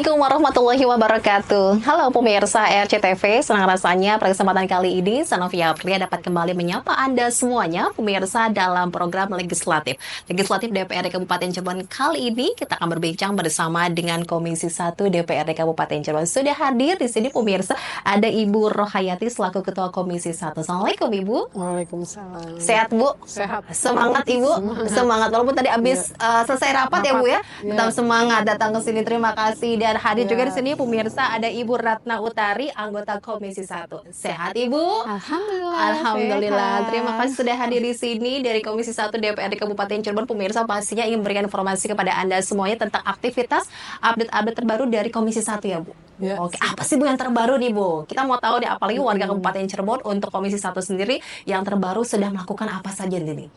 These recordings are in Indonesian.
Assalamualaikum warahmatullahi wabarakatuh. Halo pemirsa RCTV, senang rasanya pada kesempatan kali ini Sanovia Apria dapat kembali menyapa Anda semuanya pemirsa dalam program Legislatif DPRD Kabupaten Cirebon. Kali ini kita akan berbincang bersama dengan Komisi 1 DPRD Kabupaten Cirebon. Sudah hadir di sini pemirsa, ada Ibu Rohayati selaku Ketua Komisi 1. Assalamualaikum Ibu. Waalaikumsalam. Sehat Bu? Sehat. Semangat Ibu. Semangat walaupun tadi habis selesai rapat ya Bu ya. Tetap semangat datang ke sini. Terima kasih. Dan hadir juga di sini pemirsa ada Ibu Ratna Utari, anggota Komisi 1. Sehat Ibu? Alhamdulillah. Alhamdulillah. Sehat. Terima kasih sudah hadir di sini dari Komisi 1 DPRD Kabupaten Cirebon. Pemirsa pastinya ingin memberikan informasi kepada Anda semuanya tentang aktivitas update terbaru dari Komisi 1 ya Bu. Ya. Oke, apa sih Bu yang terbaru nih Bu? Kita mau tahu deh, apalagi warga Kabupaten Cirebon untuk Komisi 1 sendiri yang terbaru sudah melakukan apa saja nih?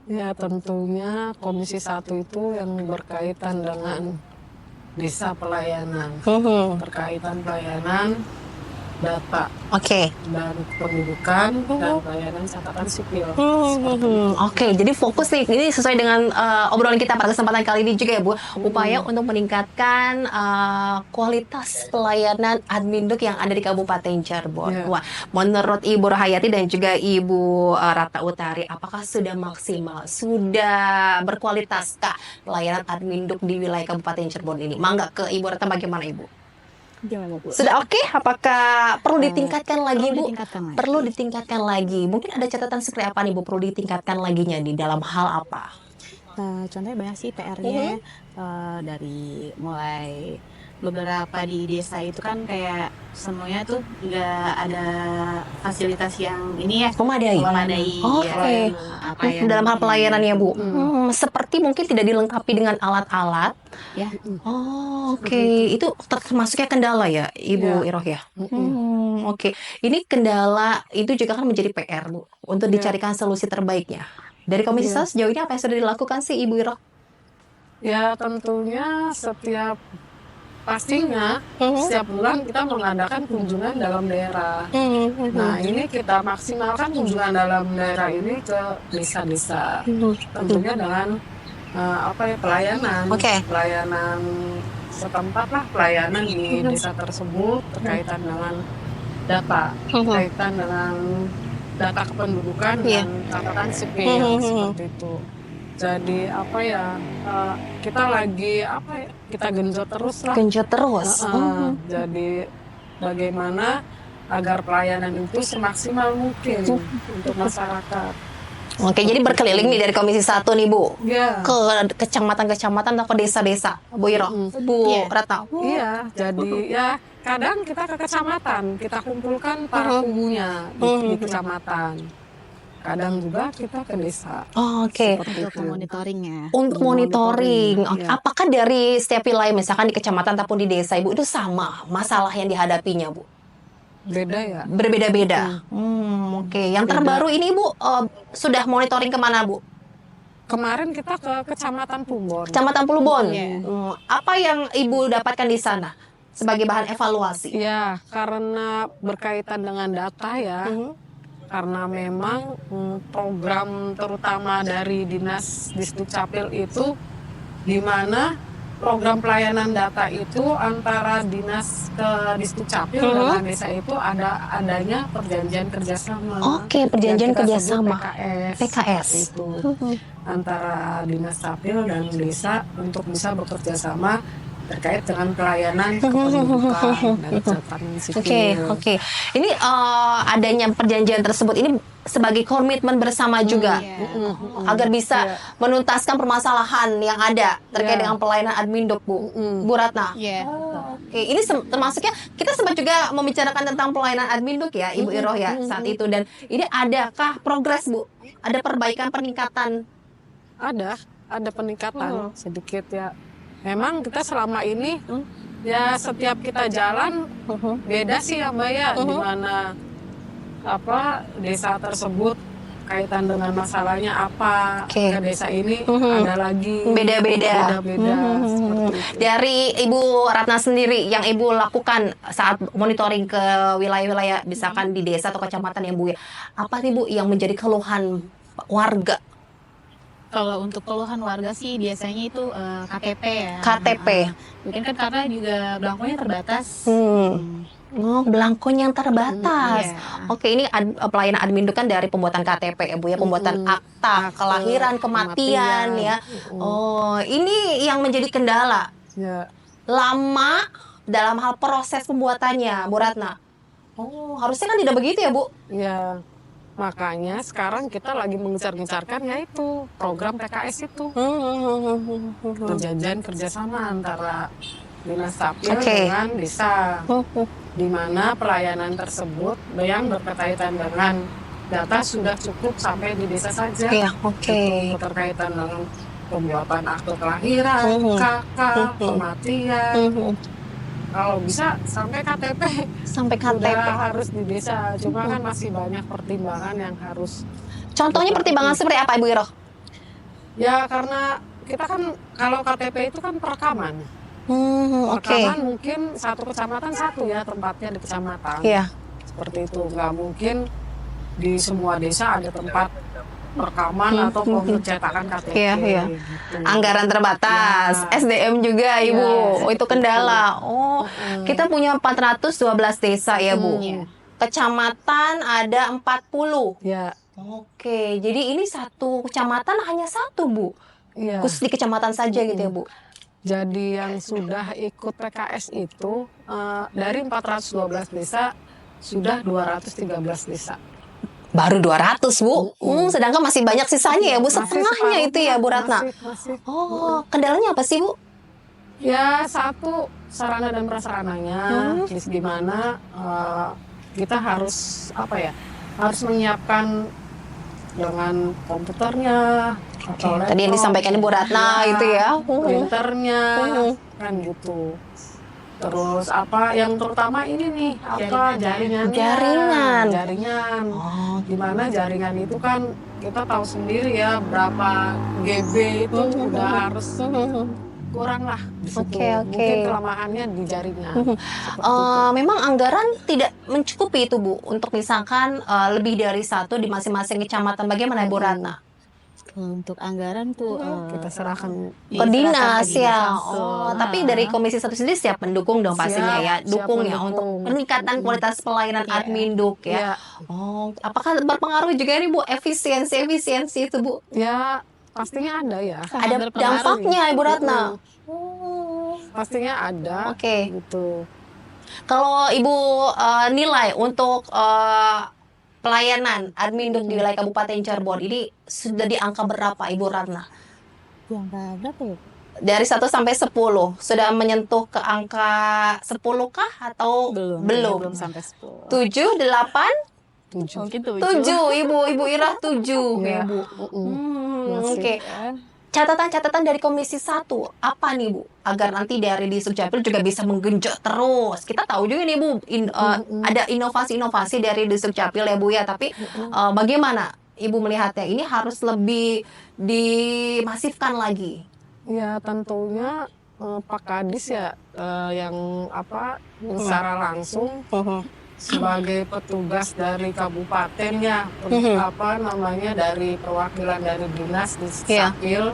Ya, tentunya Komisi 1 itu yang berkaitan dengan desa pelayanan, berkaitan pelayanan data Oke. dan pendudukan dan pelayanan catatan sipil. Oke, jadi fokus nih, ini sesuai dengan obrolan kita pada kesempatan kali ini juga ya Bu, upaya untuk meningkatkan kualitas pelayanan Adminduk yang ada di Kabupaten Cirebon. Ya. Wah, menurut Ibu Rohayati dan juga Ibu Ratna Utari, apakah sudah maksimal, sudah berkualitas kah pelayanan Adminduk di wilayah Kabupaten Cirebon ini? Mangga ke Ibu Ratna, bagaimana Ibu? Gimana Bu? Sudah oke? Apakah perlu ditingkatkan lagi Bu? ditingkatkan lagi. Perlu ditingkatkan lagi. Mungkin ada catatan seperti apa nih Bu? Perlu ditingkatkan laginya di dalam hal apa? Contohnya banyak sih PR-nya, dari mulai beberapa di desa itu kan kayak semuanya tuh nggak ada fasilitas yang ini ya Memadai. Oke. apa yang Dalam hal pelayanan ya Bu. Seperti mungkin tidak dilengkapi dengan alat-alat. ya Oh, oke. Itu termasuknya kendala ya, Ibu Ya. Iroh ya. Oke. Ini kendala itu juga kan menjadi PR Bu untuk Ya. dicarikan solusi terbaiknya. Dari Komisi Ya. 1 sejauh ini apa yang sudah dilakukan sih Ibu Iroh? Ya, tentunya pastinya setiap bulan kita mengadakan kunjungan dalam daerah. Nah, ini kita maksimalkan kunjungan dalam daerah ini ke desa-desa. Tentunya dengan pelayanan. Oke. Pelayanan setempat lah, pelayanan di desa tersebut berkaitan dengan data, berkaitan dengan data kependudukan Iya. dan catatan sipil seperti itu. Jadi kita lagi kita genjot terus lah. Genjot terus. Jadi bagaimana agar pelayanan itu semaksimal mungkin untuk masyarakat. Oke, jadi berkeliling nih dari Komisi 1 nih Bu, Ya. ke kecamatan-kecamatan atau ke desa-desa, Bu Iroh, Bu Iya. Ratna. Iya, jadi ya kadang kita ke kecamatan, kita kumpulkan para kubunya di kecamatan. Kadang juga kita ke desa. Oke. Seperti untuk itu. monitoringnya. Untuk monitoring. Oke. Iya. Apakah dari setiap wilayah, misalkan di kecamatan ataupun di desa, Ibu, itu sama masalah yang dihadapinya, Bu? Beda ya. Berbeda-beda. Oke. Yang terbaru ini, Ibu, sudah monitoring kemana, Bu? Kemarin kita ke Kecamatan Plumbon. Kecamatan Pulubon. Iya. Apa yang Ibu dapatkan di sana sebagai bahan evaluasi? Ya, karena berkaitan dengan data ya. Karena memang program terutama dari Dinas Disdukcapil itu di mana program pelayanan data itu antara Dinas ke Disdukcapil dengan desa itu adanya perjanjian kerjasama. Oke, perjanjian Yang kita kerjasama. sebut PKS. Itu antara Dinas Capil dan desa untuk bisa bekerja sama terkait dengan pelayanan kependudukan dan catatan sipil. Oke. Ini adanya perjanjian tersebut ini sebagai komitmen bersama juga agar bisa menuntaskan permasalahan yang ada terkait Iya. dengan pelayanan Adminduk, Bu. Bu Ratna. Iya. Oke, ini termasuknya kita sempat juga membicarakan tentang pelayanan Adminduk ya, Ibu Iroh ya saat itu, dan ini adakah progres, Bu? Ada perbaikan, peningkatan? Ada peningkatan sedikit ya. Memang kita selama ini ya setiap kita jalan beda sih ya Mbak ya, di mana desa tersebut kaitan dengan masalahnya apa, Oke. ke desa ini ada lagi Beda-beda. seperti itu. Dari Ibu Ratna sendiri yang Ibu lakukan saat monitoring ke wilayah-wilayah misalkan di desa atau kecamatan yang Bu ya, apa nih Bu yang menjadi keluhan warga? Kalau untuk keluhan warga sih biasanya itu KTP ya. KTP. Mungkin kan karena juga belangkonya terbatas. Oh, belangkonya yang terbatas. Iya. Oke, ini pelayanan admin kan dari pembuatan KTP ya Bu ya, pembuatan akta kelahiran, kematian ya. Oh, ini yang menjadi kendala. Ya. Lama dalam hal proses pembuatannya, Bu Ratna. Oh, harusnya kan tidak begitu ya, Bu? Ya, makanya sekarang kita lagi mengejar-ngejarkan yaitu program PKS itu. Perjanjian kerjasama antara Dinas Capil dengan desa. Di mana pelayanan tersebut yang berkaitan dengan data sudah cukup sampai di desa saja. Iya, oke. Itu berkaitan dengan pembuatan akte kelahiran, KK, kematian. Kalau bisa sampai KTP. Sampai KTP. Udah harus di desa. Cuma kan masih banyak pertimbangan yang harus. Contohnya pertimbangan seperti apa, Ibu Iro? Ya karena kita kan kalau KTP itu kan perekaman. Oke. Perekaman mungkin satu kecamatan satu ya tempatnya di kecamatan. Iya. Seperti itu. Nggak mungkin di semua desa ada tempat perekaman atau pencetakan KTP. Iya, iya. Gitu. Anggaran terbatas, Ya. SDM juga, Ibu. Iya, Oh, itu kendala. Oh, kita punya 412 desa ya, Bu. Iya. Kecamatan ada 40. Ya, Oke, jadi ini satu kecamatan hanya satu, Bu. iya. Khusus di kecamatan saja gitu ya, Bu. Jadi yang sudah ikut PKS itu dari 412 desa sudah 213 desa. Baru 200, Bu. Sedangkan masih banyak sisanya ya, Bu. Masih Setengahnya itu ya, Bu Ratna. Masih. Oh, kendalanya apa sih, Bu? Ya satu sarana dan prasarananya di mana kita harus apa ya, harus menyiapkan dengan komputernya atau laptop, Tadi yang disampaikan Ibu Ratna itu ya. printernya kan gitu. Terus apa yang terutama ini nih apa jaringan. Oh, Dimana jaringan itu kan kita tahu sendiri ya berapa GB itu udah harus kurang lah di situ. Oke. Mungkin kelemahannya di jaringan. Memang anggaran tidak mencukupi itu, Bu, untuk misalkan lebih dari satu di masing-masing kecamatan. Bagaimana, Ibu Ratna? Untuk anggaran tuh Kita serahkan Ke dinas ya. langsung. Oh, tapi dari Komisi 1 sendiri siap mendukung dong pastinya ya. Siap Dukung ya mendukung. untuk peningkatan kualitas pelayanan admin duk ya. Ya, Oh, apakah berpengaruh juga nih, Bu, efisiensi itu, Bu? ya pastinya ada ya. Ada berpengaruh dampaknya, Ibu Ratna. Pastinya ada. Oke. Gitu. Kalau Ibu nilai untuk pelayanan admin duk di wilayah Kabupaten Cirebon ini sudah di angka berapa, Ibu Ratna? Yang berapa ya? Dari 1 sampai 10 sudah menyentuh ke angka 10 kah atau belum? Belum sampai 10. 7, 8, 7. Mungkin 7, Ibu Ira 7 Ya. ya, Bu. Masih. Oke. Catatan-catatan dari Komisi 1 apa nih, Bu? Agar nanti dari di Sukcapil juga bisa menggenjot terus. Kita tahu juga nih, Bu, ada inovasi-inovasi dari di Sukcapil ya, Bu ya. Tapi bagaimana Ibu melihatnya? Ini harus lebih dimasifkan lagi. Ya tentunya Pak Kadis ya yang apa secara langsung sebagai petugas dari kabupatennya apa namanya dari perwakilan dari dinas di Sukcapil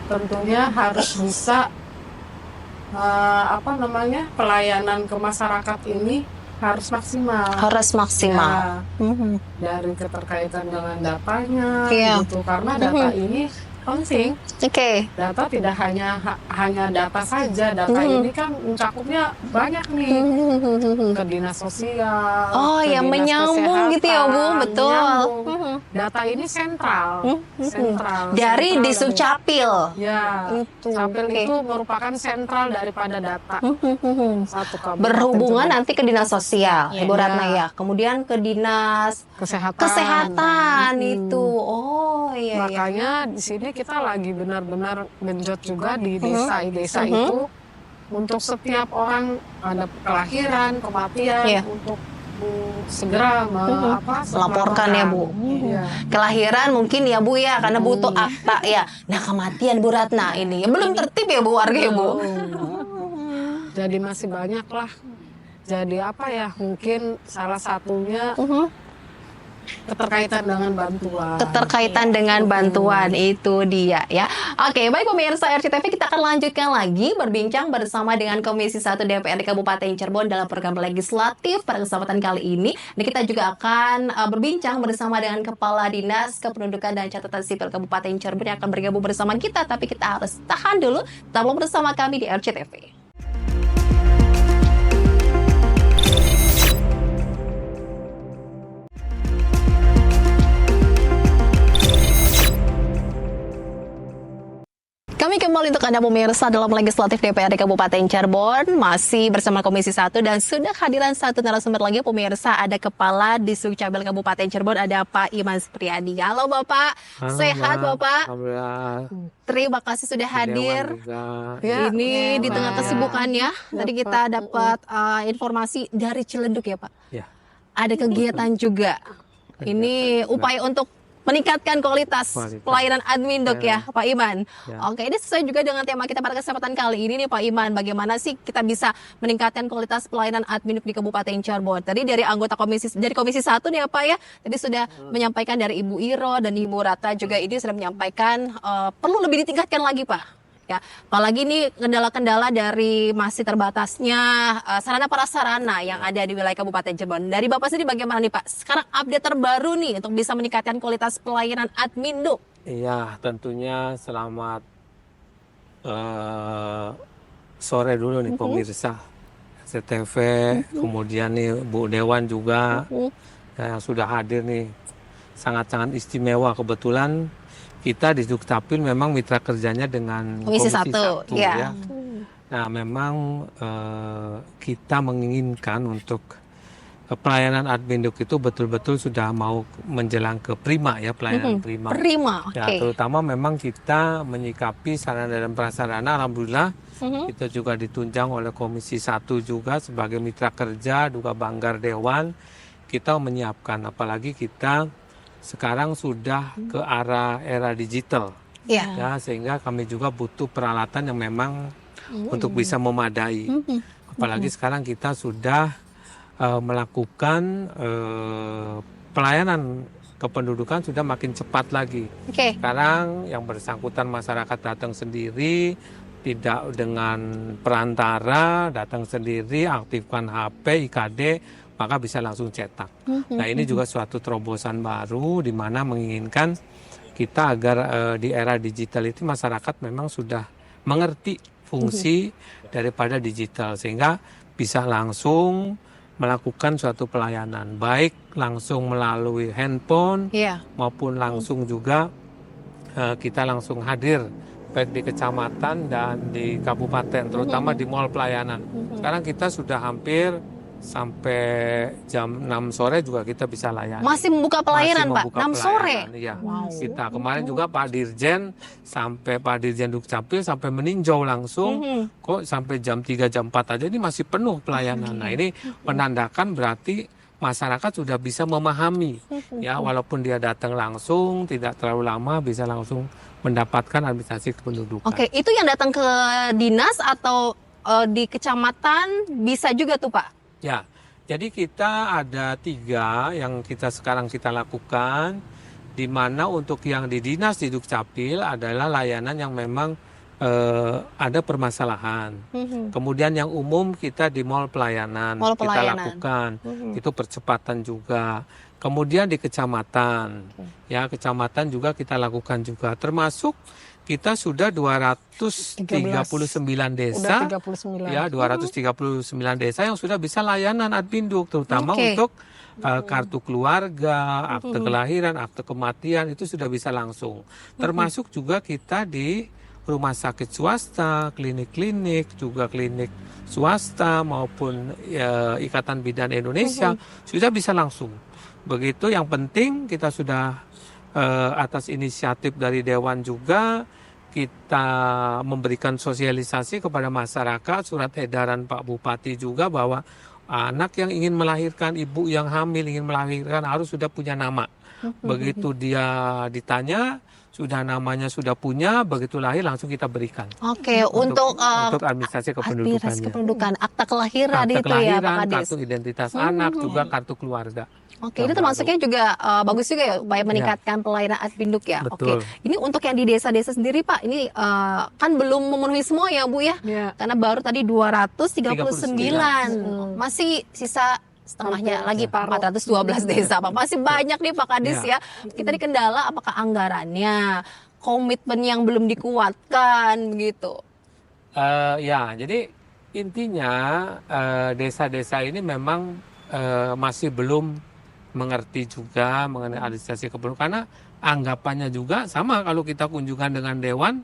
tentunya harus bisa apa namanya pelayanan ke masyarakat ini harus maksimal. Harus maksimal. Ya, dari keterkaitan dengan datanya Iya. gitu karena data ini penting. Oke. Data tidak hanya data saja, data ini kan mencakupnya banyak nih ke dinas sosial. Oh, ke yang dinas menyambung gitu ya, Bu, kesehatan, betul. menyambung. Data ini sentral, Dari Sentral di Sukcapil. Ya, Capil oke. itu merupakan sentral daripada data satu kabupaten Berhubungan tersebut. nanti ke dinas sosial, Iya. Ibu Ratna ya. Kemudian ke dinas kesehatan itu. Oh, iya. Makanya di sini kita lagi benar-benar genjot juga di desa-desa itu untuk setiap orang ada kelahiran, kematian Iya. untuk segera Laporkan ya, Bu. Iya. Kelahiran mungkin ya, Bu ya, karena butuh akta ya. Nah, kematian Bu Ratna ini belum tertib ya, Bu, warga ya, Bu. Jadi masih banyak lah. Jadi apa ya? Mungkin salah satunya keterkaitan dengan bantuan. Keterkaitan dengan bantuan itu dia ya. Oke, baik pemirsa RCTV, kita akan lanjutkan lagi berbincang bersama dengan Komisi 1 DPRD Kabupaten Cirebon dalam program legislatif pada kesempatan kali ini. Dan kita juga akan berbincang bersama dengan Kepala Dinas Kependudukan dan Catatan Sipil Kabupaten Cirebon yang akan bergabung bersama kita. Tapi kita harus tahan dulu, tetaplah bersama kami di RCTV. Kami kembali untuk Anda pemirsa dalam Legislatif DPRD Kabupaten Cirebon, masih bersama Komisi 1 dan sudah hadiran satu narasumber lagi pemirsa, ada Kepala Disdukcapil Kabupaten Cirebon, ada Pak Iman Supriyadi. Halo Bapak, sehat Bapak? Alhamdulillah. Terima kasih sudah hadir. Ya, Ini di tengah Pak. kesibukannya, tadi Ya, kita Pak. dapat informasi dari Ciledug ya Pak. Ya. Ada kegiatan juga. Ini upaya untuk meningkatkan kualitas pelayanan admin dok ya Pak Iman. Ya. Oke, ini sesuai juga dengan tema kita pada kesempatan kali ini nih Pak Iman. Bagaimana sih kita bisa meningkatkan kualitas pelayanan admin di Kabupaten Cirebon? Tadi dari anggota komisi 1 nih ya Pak ya. Tadi sudah menyampaikan dari Ibu Iro dan Ibu Rata juga ini sudah menyampaikan perlu lebih ditingkatkan lagi Pak. Ya, apalagi ini kendala-kendala dari masih terbatasnya sarana prasarana yang ada di wilayah Kabupaten Cirebon. Dari Bapak sendiri bagaimana nih Pak? Sekarang update terbaru nih untuk bisa meningkatkan kualitas pelayanan admin Duk. Iya, tentunya selamat sore dulu nih pemirsa CTV, kemudian nih Bu Dewan juga yang sudah hadir nih, sangat-sangat istimewa. Kebetulan kita di Dukcapil memang mitra kerjanya dengan Komisi 1, ya. Nah, memang kita menginginkan untuk pelayanan admin Duk itu betul-betul sudah mau menjelang ke prima ya, pelayanan prima. Prima, oke. Ya, terutama memang kita menyikapi sarana dan prasarana, alhamdulillah kita juga ditunjang oleh Komisi 1 juga sebagai mitra kerja, juga Banggar Dewan. Kita menyiapkan, apalagi kita sekarang sudah ke arah era digital. Iya. Ya, sehingga kami juga butuh peralatan yang memang untuk bisa memadai. Apalagi sekarang kita sudah melakukan pelayanan kependudukan sudah makin cepat lagi. Oke. Sekarang yang bersangkutan masyarakat datang sendiri, tidak dengan perantara, datang sendiri, aktifkan HP, IKD, maka bisa langsung cetak. Nah, ini juga suatu terobosan baru di mana menginginkan kita agar di era digital itu masyarakat memang sudah mengerti fungsi daripada digital sehingga bisa langsung melakukan suatu pelayanan, baik langsung melalui handphone maupun langsung juga kita langsung hadir baik di kecamatan dan di kabupaten, terutama di mall pelayanan. Sekarang kita sudah hampir sampai jam 6 sore juga kita bisa layani. Masih membuka pelayanan Pak, 6 sore? Iya. Kita kemarin juga Pak Dirjen Dukcapil sampai meninjau langsung, kok sampai jam 3, jam 4 aja ini masih penuh pelayanan. Nah, ini menandakan berarti masyarakat sudah bisa memahami, ya, walaupun dia datang langsung, tidak terlalu lama, bisa langsung mendapatkan administrasi kependudukan. Oke, itu yang datang ke dinas atau di kecamatan bisa juga tuh Pak? Ya, jadi kita ada 3 yang sekarang kita lakukan, di mana untuk yang di dinas di Dukcapil adalah layanan yang memang ada permasalahan. Kemudian yang umum kita di mall pelayanan, kita lakukan, itu percepatan juga. Kemudian di kecamatan, ya kecamatan juga kita lakukan juga, termasuk kita sudah 239 desa, Udah 39. ya 239 desa yang sudah bisa layanan admin Duk, terutama untuk kartu keluarga, akte kelahiran, akte kematian itu sudah bisa langsung. Termasuk juga kita di rumah sakit swasta, klinik-klinik, juga klinik swasta maupun Ikatan Bidan Indonesia sudah bisa langsung. Begitu, yang penting kita sudah atas inisiatif dari Dewan juga kita memberikan sosialisasi kepada masyarakat, surat edaran Pak Bupati juga bahwa anak yang ingin melahirkan, ibu yang hamil ingin melahirkan harus sudah punya nama. Begitu dia ditanya, sudah namanya sudah punya, begitu lahir langsung kita berikan. Oke, untuk administrasi kependudukannya. kependudukan, akta kelahiran Akta itu ya Pak kelahiran, Kades. kartu identitas anak, juga kartu keluarga. Oke, yang ini termasuknya juga bagus juga ya upaya meningkatkan pelayanan Adbinduk ya. Betul. Oke, ini untuk yang di desa-desa sendiri Pak, ini kan belum memenuhi semua ya Bu ya, Ya. karena baru tadi 239, masih sisa setengahnya lagi Hampir separuh. 412 desa Pak, masih banyak nih Pak Kadis Ya. ya. Kita di kendala apakah anggarannya, komitmen yang belum dikuatkan begitu. Ya, jadi intinya desa-desa ini memang masih belum mengerti juga mengenai administrasi kependudukan, karena anggapannya juga sama kalau kita kunjungan dengan dewan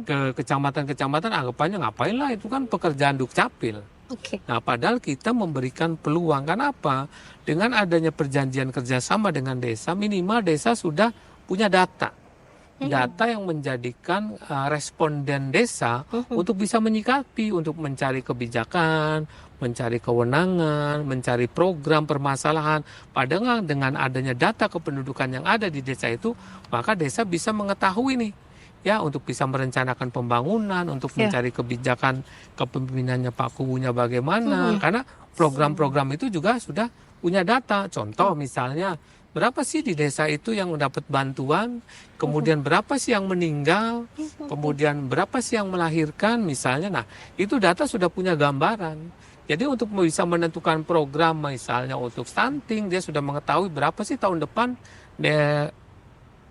ke kecamatan-kecamatan, anggapannya ngapain lah, itu kan pekerjaan Dukcapil. Oke. Nah, padahal kita memberikan peluang. Kenapa? Dengan adanya perjanjian kerjasama dengan desa, minimal desa sudah punya data. Data yang menjadikan responden desa untuk bisa menyikapi, untuk mencari kebijakan, mencari kewenangan, mencari program permasalahan. Padahal dengan adanya data kependudukan yang ada di desa itu, maka desa bisa mengetahui nih, ya, untuk bisa merencanakan pembangunan, untuk mencari kebijakan kepemimpinannya Pak Kubunya bagaimana. Karena program-program itu juga sudah punya data. Contoh misalnya, berapa sih di desa itu yang dapat bantuan, kemudian berapa sih yang meninggal, kemudian berapa sih yang melahirkan misalnya. Nah, itu data sudah punya gambaran. Jadi untuk bisa menentukan program misalnya untuk stunting, dia sudah mengetahui berapa sih tahun depan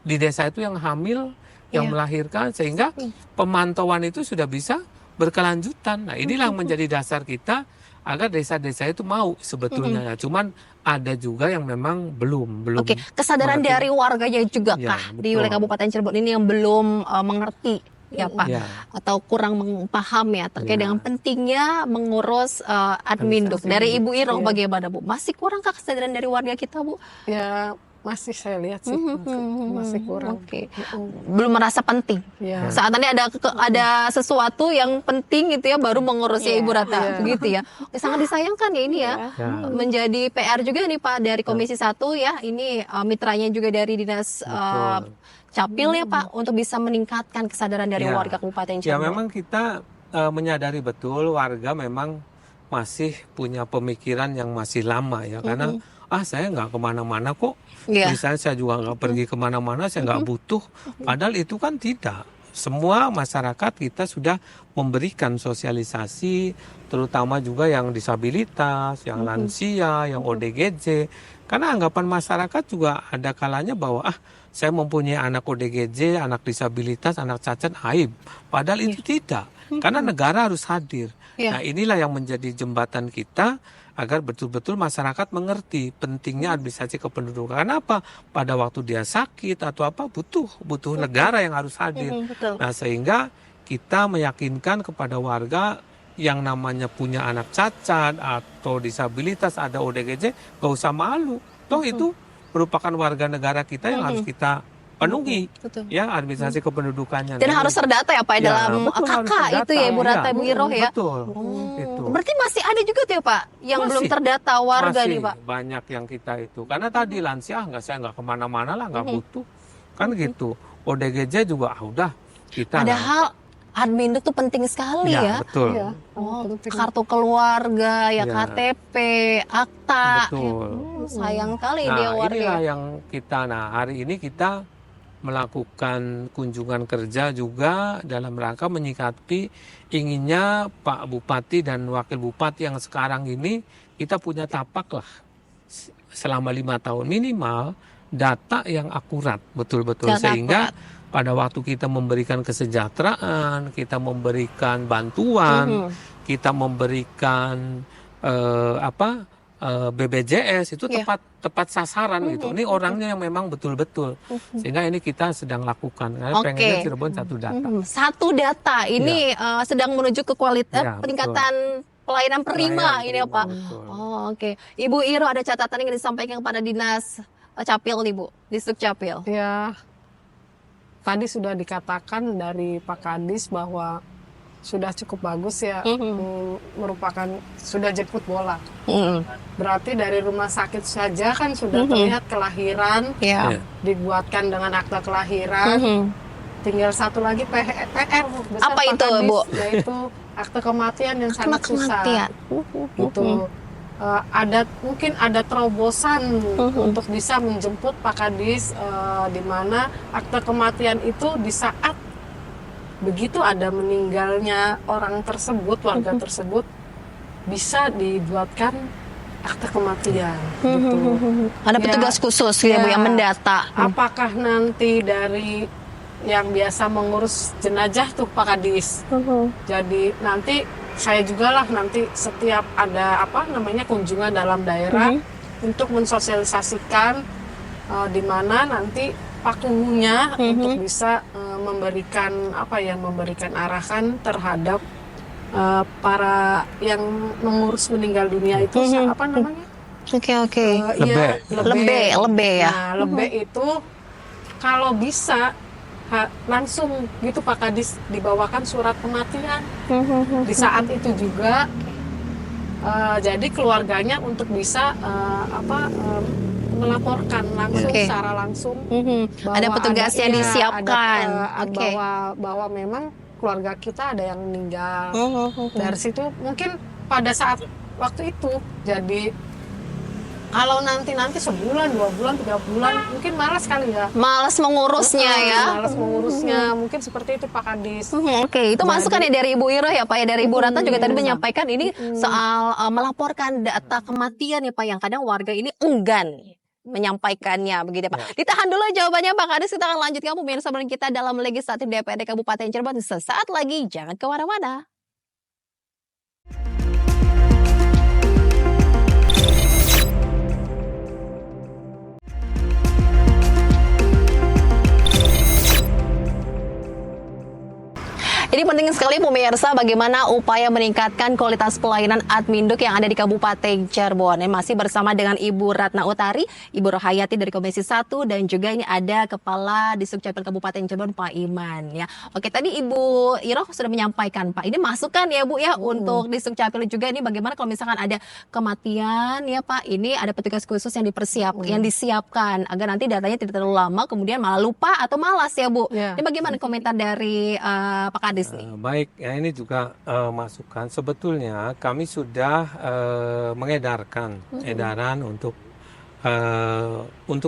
di desa itu yang hamil, yang melahirkan, sehingga pemantauan itu sudah bisa berkelanjutan. Nah, inilah yang menjadi dasar kita agar desa-desa itu mau sebetulnya. Cuman ada juga yang memang belum. Oke, kesadaran mengerti. dari warganya juga Ya, kah di betul. wilayah Kabupaten Cirebon ini yang belum mengerti ya Pak, Ya. atau kurang paham ya terkait Ya. dengan pentingnya mengurus Adminduk. Dari Ibu Iro Iya. bagaimana Bu? Masih kurang kah kesadaran dari warga kita Bu? Ya masih saya lihat sih masih kurang. Oke, belum merasa penting. Ya. Saat ini ada sesuatu yang penting gitu ya, baru mengurus ya Ibu Rata, Iya. begitu ya. Sangat disayangkan ya ini ya. Ya. Menjadi PR juga nih Pak dari Komisi 1 ya. Ini mitranya juga dari Dinas Betul. Capil ya Pak, untuk bisa meningkatkan kesadaran dari Ya. warga Kabupaten Ya, Cirebon. memang kita menyadari betul warga memang masih punya pemikiran yang masih lama ya, karena saya nggak kemana-mana kok. Iya. Misalnya saya juga nggak pergi kemana-mana, saya nggak butuh. Padahal itu kan tidak. Semua masyarakat kita sudah memberikan sosialisasi, terutama juga yang disabilitas, yang lansia, yang ODGJ. Karena anggapan masyarakat juga ada kalanya bahwa saya mempunyai anak ODGJ, anak disabilitas, anak cacat, aib. Padahal itu tidak. Karena negara harus hadir. Iya. Nah, inilah yang menjadi jembatan kita agar betul-betul masyarakat mengerti pentingnya administrasi kependudukan. Kenapa? Pada waktu dia sakit atau apa butuh negara yang harus hadir. Betul. Nah, sehingga kita meyakinkan kepada warga yang namanya punya anak cacat atau disabilitas, ada ODGJ, gak usah malu. Toh itu merupakan warga negara kita yang harus kita penuhi, Betul. ya, administrasi kependudukannya. Dan Nah, harus terdata ya Pak Ya, dalam betul, harus KK itu terdata. ya Ibu Rata, Ya, Ibu Iroh ya. Betul. Itu. Berarti masih ada juga tuh ya Pak yang Masih. belum terdata warga Masih nih Pak. banyak yang kita itu. Karena tadi lansia saya nggak kemana-mana lah, nggak butuh. Kan gitu. ODGJ juga udah kita. Padahal Adminduk tuh penting sekali ya. Betul. Iya. Oh, kartu keluarga, ya Ya. KTP, akta. Betul. Sayang kali dia Nah, warga. inilah ya. yang kita. Nah, hari ini kita melakukan kunjungan kerja juga dalam rangka menyikapi inginnya Pak Bupati dan Wakil Bupati yang sekarang ini kita punya tapak lah selama 5 tahun minimal data yang akurat betul-betul, Data sehingga pada waktu kita memberikan kesejahteraan, kita memberikan bantuan, kita memberikan BPJS itu Iya. tepat sasaran gitu. Ini orangnya yang memang betul-betul. Sehingga ini kita sedang lakukan. Karena Oke. pengennya Cirebon satu data. Satu data ini sedang menuju ke kualitas Ya, peningkatan pelayanan prima Pelayanan ini ya prima, Pak. betul. Oh, oke. Ibu Iro ada catatan yang disampaikan kepada Dinas Capil nih Bu, Distrik Capil. Ya, tadi sudah dikatakan dari Pak Kadis bahwa sudah cukup bagus ya, merupakan sudah jemput bola. Berarti dari rumah sakit saja kan sudah terlihat kelahiran, Ya. Ya. dibuatkan dengan akta kelahiran. Tinggal satu lagi PR besar Apa Pak itu, Kadis, Bu? yaitu akte kematian yang sangat susah. Kematian. Gitu. mungkin ada terobosan untuk bisa menjemput Pak Kadis, di mana akte kematian itu di saat begitu ada meninggalnya orang tersebut, warga tersebut, bisa dibuatkan akte kematian gitu. Ada petugas khusus ya Bu yang mendata. Apakah nanti dari yang biasa mengurus jenazah tuh Pak Kadis, jadi nanti saya juga lah nanti setiap ada kunjungan dalam daerah untuk mensosialisasikan di mana nanti pakunya untuk bisa memberikan arahan terhadap para yang mengurus meninggal dunia itu apa namanya? Oke. Lebih ya. Nah, lebih itu kalau bisa langsung gitu Pak Kadis dibawakan surat kematian di saat itu juga, jadi keluarganya untuk bisa melaporkan langsung secara langsung bahwa ada petugas yang disiapkan, bahwa memang keluarga kita ada yang meninggal. Dari situ mungkin pada saat waktu itu, jadi kalau nanti sebulan, 2 bulan, 3 bulan, mungkin malas kali ya. Malas mengurusnya ya. Malas mengurusnya, mungkin seperti itu Pak Kadis. Oke, itu masukan ya dari Ibu Ira ya Pak ya, dari Ibu Ratna juga tadi menyampaikan ini soal melaporkan data kematian ya Pak, yang kadang warga ini enggan menyampaikannya begitu Pak. Ditahan dulu jawabannya Pak Kadis, kita akan lanjutkan pemirsa bareng kita dalam Legislatif DPRD Kabupaten Cirebon sesaat lagi, jangan kemana-mana. Ini penting sekali pemirsa, bagaimana upaya meningkatkan kualitas pelayanan Adminduk yang ada di Kabupaten Cirebon. Ini masih bersama dengan Ibu Ratna Utari, Ibu Rohayati dari Komisi 1, dan juga ini ada Kepala Disdukcapil Kabupaten Cirebon Pak Iman ya. Oke, tadi Ibu Iroh sudah menyampaikan Pak, ini masukan ya Bu ya untuk Disdukcapil juga, ini bagaimana kalau misalkan ada kematian ya Pak, ini ada petugas khusus yang yang disiapkan agar nanti datanya tidak terlalu lama kemudian malah lupa atau malas ya Bu. Ini bagaimana komentar dari Pak Kadis? Baik, ya ini juga masukan. Sebetulnya kami sudah mengedarkan edaran untuk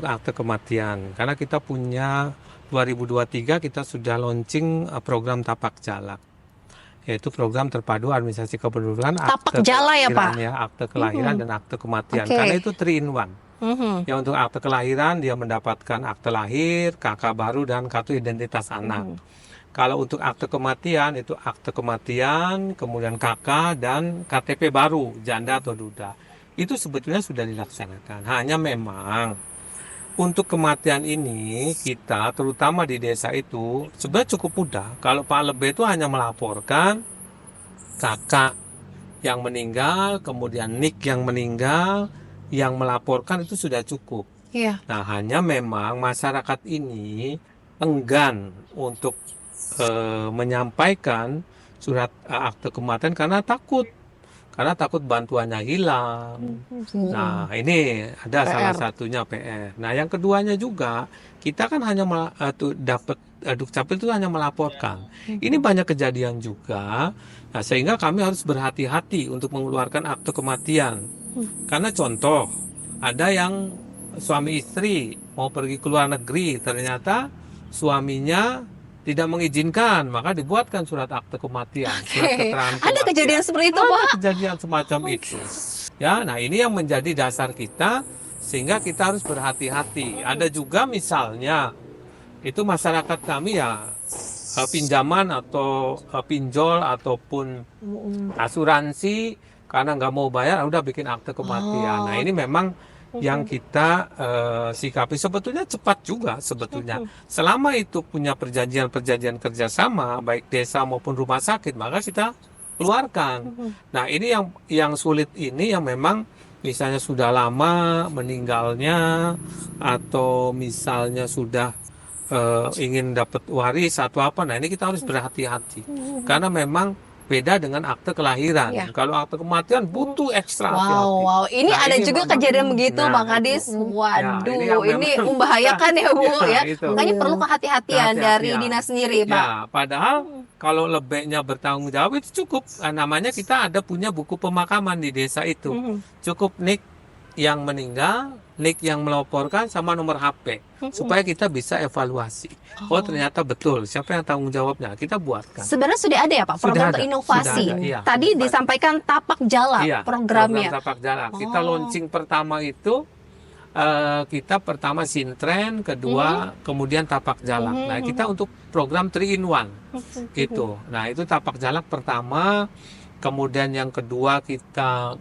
akte kematian, karena kita punya 2023 kita sudah launching program Tapak Jalak, yaitu program terpadu administrasi kependudukan, Tapak Jala ya Pak? Ya, akte kelahiran dan akte kematian, karena itu 3-in-1. Ya, untuk akte kelahiran dia mendapatkan akte lahir, KK baru, dan kartu identitas anak. Kalau untuk akte kematian, itu akte kematian, kemudian KK, dan KTP baru, janda atau duda. Itu sebetulnya sudah dilaksanakan. Hanya memang untuk kematian ini, kita terutama di desa itu, sebenarnya cukup mudah. Kalau Pak Lebe itu hanya melaporkan kakak yang meninggal, kemudian nik yang meninggal, yang melaporkan itu sudah cukup. Nah, hanya memang masyarakat ini enggan untuk menyampaikan surat akte kematian karena takut bantuannya hilang. Nah, ini ada salah satunya PR. Nah, yang keduanya juga kita kan hanya dapat Dukcapil itu hanya melaporkan. Ini banyak kejadian juga. Nah, sehingga kami harus berhati-hati untuk mengeluarkan akte kematian. Karena contoh, ada yang suami istri mau pergi ke luar negeri, ternyata suaminya tidak mengizinkan, maka dibuatkan surat akte kematian, surat keterangan kematian. Ada kejadian seperti itu, Pak? Kejadian semacam itu. Ya, nah ini yang menjadi dasar kita, sehingga kita harus berhati-hati. Ada juga misalnya, itu masyarakat kami ya, pinjaman atau pinjol ataupun asuransi, karena nggak mau bayar, udah bikin akte kematian. Nah ini memang yang kita sikapi sebetulnya cepat juga sebetulnya. Selama itu punya perjanjian kerjasama baik desa maupun rumah sakit, maka kita keluarkan. Nah ini yang sulit ini yang memang misalnya sudah lama meninggalnya, atau misalnya sudah ingin dapat waris atau apa. Nah ini kita harus berhati-hati karena memang beda dengan akte kelahiran. Ya. Kalau akte kematian butuh ekstra hati-hati. Wow. Ini Nah, ada ini juga memang- kejadian begitu, Nah, Bang Kadis. itu. Waduh, Ya, ini yang ini memang- membahayakan ya, Bu ya. itu. Makanya perlu kehati-hatian dari Kehati-hatian. dinas sendiri, Pak. Ya, padahal kalau lebihnya bertanggung jawab itu cukup. Namanya kita ada punya buku pemakaman di desa itu. Cukup nik yang meninggal, nik yang melaporkan, sama nomor HP. Supaya kita bisa evaluasi. Oh, ternyata betul. Siapa yang tanggung jawabnya? Kita buatkan. Sebenarnya sudah ada ya Pak Sudah program ada, inovasi. sudah ada, iya. Tadi disampaikan tapak jala Iya, programnya. program tapak jala. Kita Oh. launching pertama itu kita pertama sintren, kedua kemudian tapak jalak. Nah, kita untuk program 3 in 1 gitu. Nah, itu tapak jalak pertama, kemudian yang kedua kita